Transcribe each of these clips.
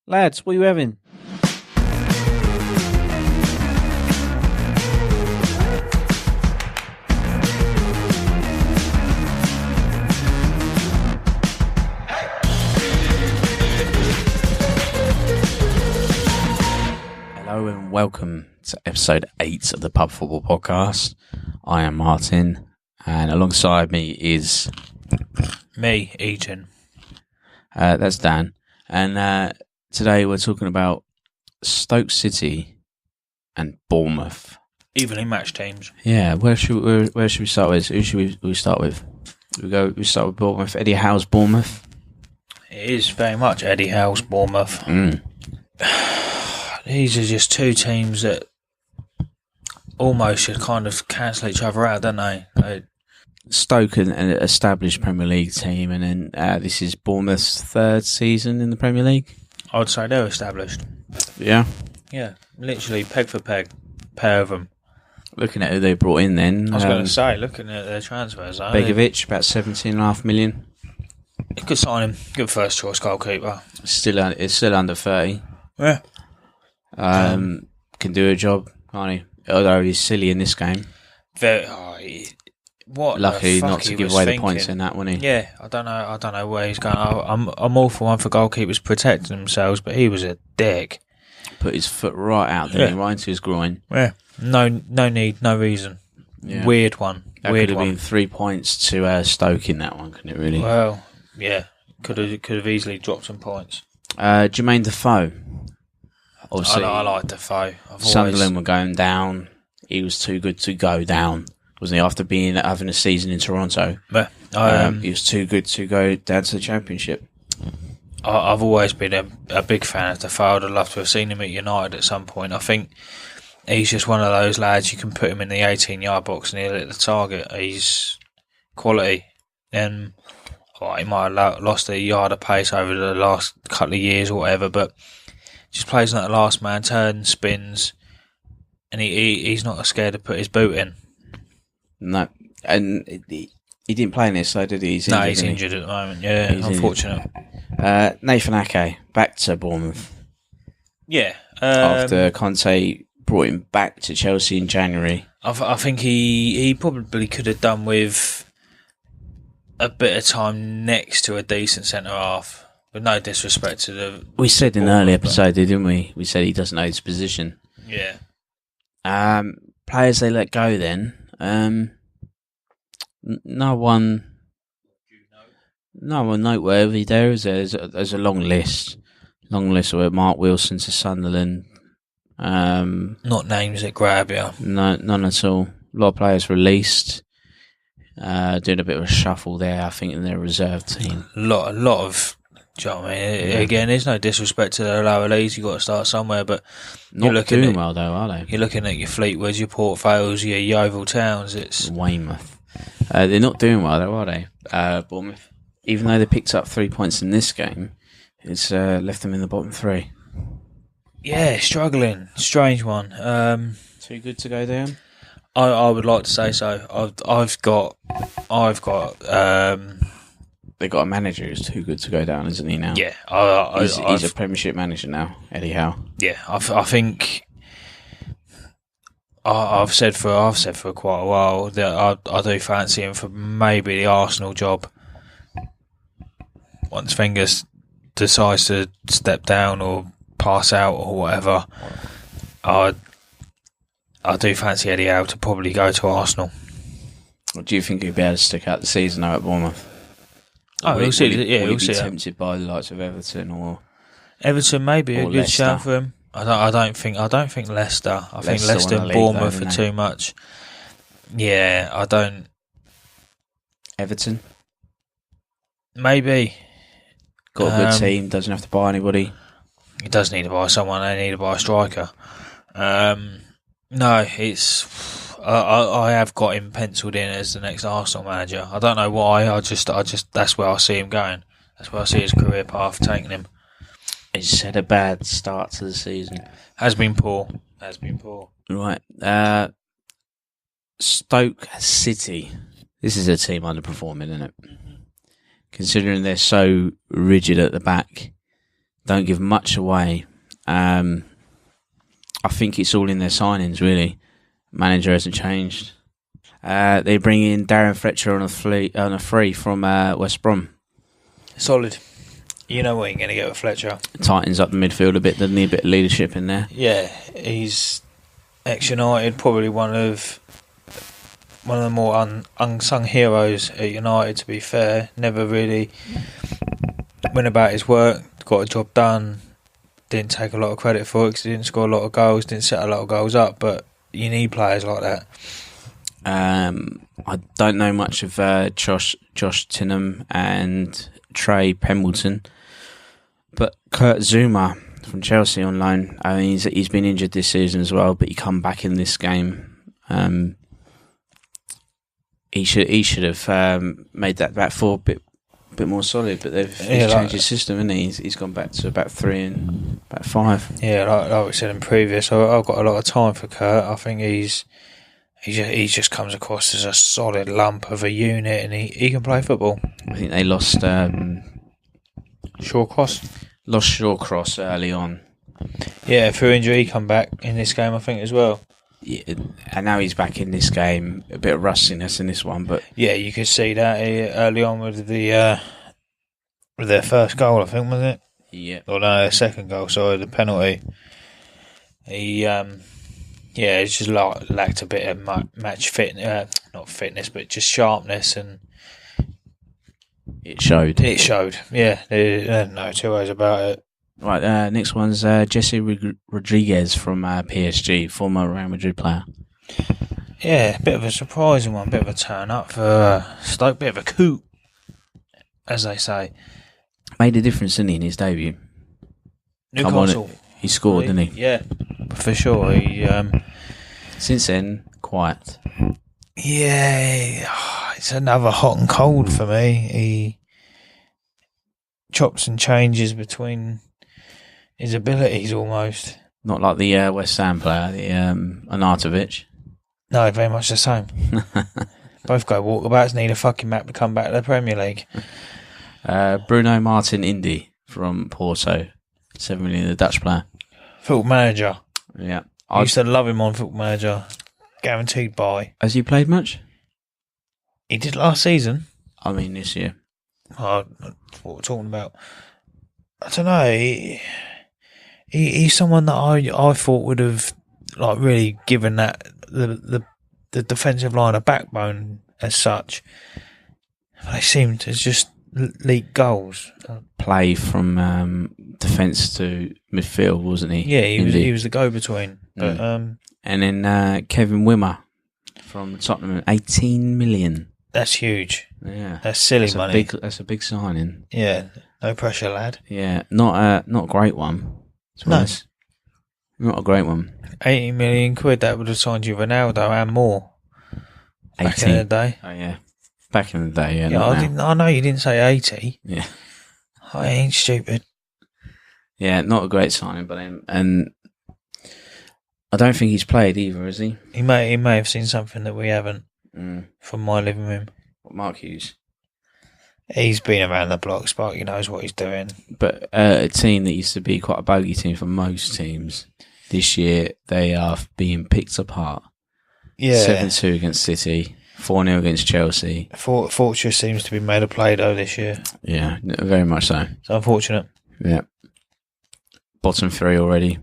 Lads, what are you having? Hello and welcome to episode 8 of the Pub Football Podcast. I am Martin, and alongside me is... Me, Eaton. That's Dan. And today we're talking about Stoke City and Bournemouth. Evenly matched teams. Yeah, where should we start with? Who should we start with? We start with Bournemouth. Eddie Howe's Bournemouth. It is very much Eddie Howe's Bournemouth. These are just two teams that almost should kind of cancel each other out, don't they? Stoke, an established Premier League team, and then this is Bournemouth's third season in the Premier League. I would say they're established. Yeah? Yeah, literally peg for peg, pair of them. Looking at who they brought in then. I was going to say, looking at their transfers. Begovic, about 17.5 million. Good signing, good first choice goalkeeper. It's still under 30. Yeah. Can do a job, can't he? Although he's silly in this game. Lucky not to give away the points in that, wasn't he? Yeah, I don't know where he's going. I'm all for one for goalkeepers protecting themselves, but he was a dick. Put his foot right out there, right into his groin. Yeah, no need, no reason. Yeah. Weird one. That could have been 3 points to Stoke in that one, couldn't it? Really? Well, yeah, could have easily dropped some points. Jermaine Defoe. Obviously, I like Defoe. Sunderland were going down. He was too good to go down, wasn't he? After having a season in Toronto, he was too good to go down to the Championship. I've always been a big fan of Defoe. I'd love to have seen him at United at some point. I think he's just one of those lads you can put him in the 18-yard box and he'll hit the target. He's quality. And he might have lost a yard of pace over the last couple of years or whatever, but just plays like the last man, turns, spins, and he's not scared to put his boot in. No, and he didn't play in this, so did he? He's injured at the moment. Yeah, he's unfortunate. Nathan Ake back to Bournemouth. Yeah, after Conte brought him back to Chelsea in January. I think he probably could have done with a bit of time next to a decent centre half. With no disrespect to the... We said in an early episode, didn't we? We said he doesn't know his position. Yeah. Players they let go then. No one noteworthy there. There's a long list. Long list with Mark Wilson to Sunderland. Not names that grab you. No, none at all. A lot of players released. Doing a bit of a shuffle there, I think, in their reserve team. A lot of... Do you know what I mean? Yeah. Again, there's no disrespect to the lower leagues. You've got to start somewhere, but not doing well though, are they? You're looking at your Fleetwoods, your Port Vales, your Yeovil Towns. It's Weymouth. They're not doing well though, are they? Bournemouth, even though they picked up 3 points in this game, it's left them in the bottom three. Yeah, struggling. Strange one. Too good to go down. I would like to say so. I've got. They got a manager who's too good to go down, isn't he now? Yeah, he's a Premiership manager now, Eddie Howe. Yeah, I think I've said for quite a while that I do fancy him for maybe the Arsenal job. Once Wenger decides to step down or pass out or whatever, I do fancy Eddie Howe to probably go to Arsenal. Do you think he'd be able to stick out the season now at Bournemouth? We'll see. Yeah, we'll see. Tempted by the likes of Everton or Everton, maybe a good shout for him. I don't think Leicester. I think Leicester and Bournemouth are too much. Yeah, I don't. Everton, maybe. Got a good team. Doesn't have to buy anybody. He does need to buy someone. They need to buy a striker. No, it's. I have got him penciled in as the next Arsenal manager. I don't know why. I just that's where I see him going. That's where I see his career path taking him. He's had a bad start to the season. Has been poor. Right. Stoke City. This is a team underperforming, isn't it? Considering they're so rigid at the back, don't give much away. I think it's all in their signings, really. Manager hasn't changed. They bring in Darren Fletcher on a free from West Brom. Solid. You know what you're going to get with Fletcher. Tightens up the midfield a bit, doesn't he? A bit of leadership in there. Yeah, he's ex-United, probably one of the more unsung heroes at United, to be fair. Never really went about his work, got a job done, didn't take a lot of credit for it because he didn't score a lot of goals, didn't set a lot of goals up, but you need players like that. I don't know much of Josh Tinham and Trey Pembleton, but Kurt Zuma from Chelsea on loan. I mean, he's been injured this season as well, but he come back in this game. He should have made that back four a bit more solid, but he's changed his system, hasn't he? He's gone back to about 3 and about 5. Yeah, like we said in previous, I've got a lot of time for Kurt. I think he just comes across as a solid lump of a unit, and he can play football. I think they lost Shawcross early on. Yeah, through injury, he come back in this game, I think, as well. Yeah, and now he's back in this game. A bit of rustiness in this one, but yeah, you could see that early on with their first goal, I think, wasn't it? Yeah. Or no, their second goal. Sorry, the penalty. He it's just lacked a bit of match not fitness, but just sharpness, and it showed. Yeah, no two ways about it. Right, next one's Jesse Rodriguez from PSG, former Real Madrid player. Yeah, a bit of a surprising one, bit of a turn up for Stoke, bit of a coup, as they say. Made a difference, didn't he, in his debut? Newcastle. He scored, didn't he? Yeah, for sure. Since then, quiet. Yeah, it's another hot and cold for me. He chops and changes between his abilities almost. Not like the West Ham player, the Arnautovic. No, very much the same. Both go walkabouts, need a fucking map to come back to the Premier League. Bruno Martin Indy from Porto, 7 million, the Dutch player. Football Manager. Yeah. I used to love him on Football Manager. Guaranteed buy. Has he played much? He did last season. I mean, this year. Oh, what we're talking about. I don't know. He's someone that I thought would have like really given that the defensive line a backbone as such. They seem to just leak goals. Play from defence to midfield, wasn't he? Yeah, he was the go-between. But and then Kevin Wimmer from Tottenham, 18 million. That's huge. Yeah, that's silly money. That's a big signing. Yeah, no pressure, lad. Yeah, not a great one. No, not a great one. 80 million quid, that would have signed you Ronaldo and more. 18. Back in the day. Oh yeah, back in the day. Yeah, I know you didn't say 80. Yeah, I ain't stupid. Yeah, not a great signing, but and I don't think he's played either, has he? He may have seen something that we haven't from my living room. What, Mark Hughes? He's been around the block, Sparky knows what he's doing. But a team that used to be quite a bogey team for most teams, this year they are being picked apart. Yeah. 7-2 against City, 4-0 against Chelsea. Fortress seems to be made of Play-Doh this year. Yeah, very much so. It's unfortunate. Yeah. Bottom 3 already.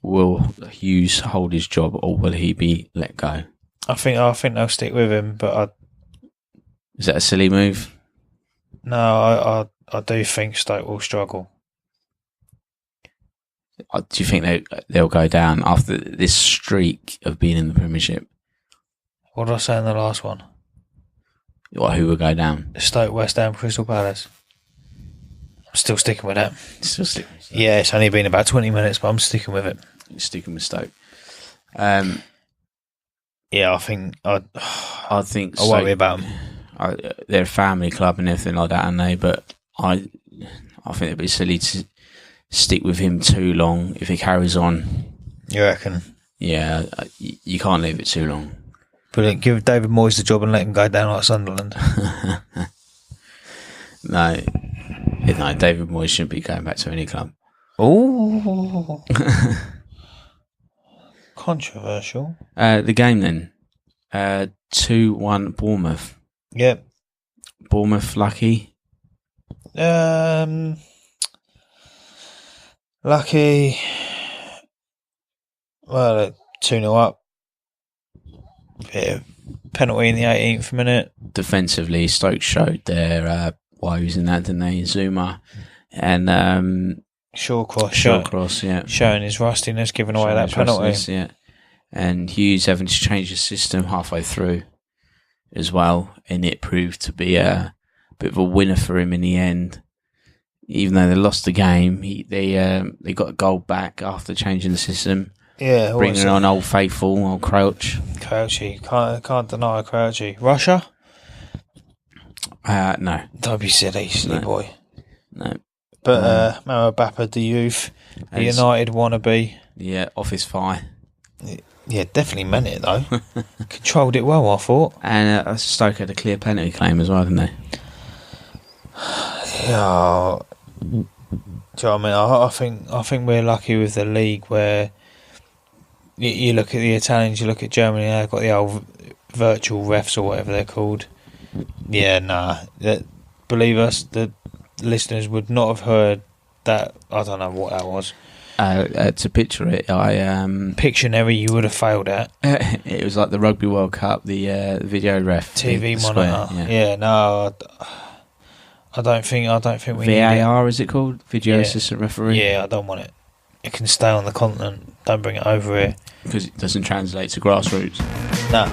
Will Hughes hold his job, or will he be let go? I think they'll stick with him, but is that a silly move? No, I do think Stoke will struggle. Do you think they'll go down after this streak of being in the Premiership? What did I say in the last one? Who will go down? Stoke, West Ham, Crystal Palace. I'm still sticking with that. Still sticking with Stoke? Yeah, it's only been about 20 minutes, but I'm sticking with it. You're sticking with Stoke. Yeah, I think I worry about them. They're a family club and everything like that, aren't they? But I think it'd be silly to stick with him too long if he carries on. You reckon? Yeah, you can't leave it too long. Brilliant. Give David Moyes the job and let him go down like Sunderland. No. No, David Moyes shouldn't be going back to any club. Oh, controversial. The game then, 2-1 Bournemouth. Yep. Bournemouth lucky. Lucky. Well, 2-0 up. Yeah, penalty in the 18th minute. Defensively, Stoke showed their woes in that, didn't they? Zuma and Shawcross, yeah, showing his rustiness, giving away that penalty. Yeah, and Hughes having to change the system halfway through as well, and it proved to be a bit of a winner for him in the end. Even though they lost the game, they got a goal back after changing the system. Yeah, bringing on Old Faithful, Old Crouch. Crouchy, can't deny Crouchy. Russia? No. Don't be silly boy. No. But Bappa, the youth, the United wannabe. Yeah, off his fire. Yeah, definitely meant it though. Controlled it well, I thought. And Stoke had a clear penalty claim as well, didn't they? Yeah. Do you know what I mean? I think we're lucky with the league where you look at the Italians, you look at Germany, they've got the old virtual refs or whatever they're called. Yeah, nah. Believe us, the listeners would not have heard that. I don't know what that was. To picture it, Pictionary you would have failed at. It was like the Rugby World Cup, the video ref, TV monitor. Yeah, no, I don't think we VAR, is it called? Video assistant referee. Yeah, I don't want it. It can stay on the continent. Don't bring it over here because it doesn't translate to grassroots. Nah.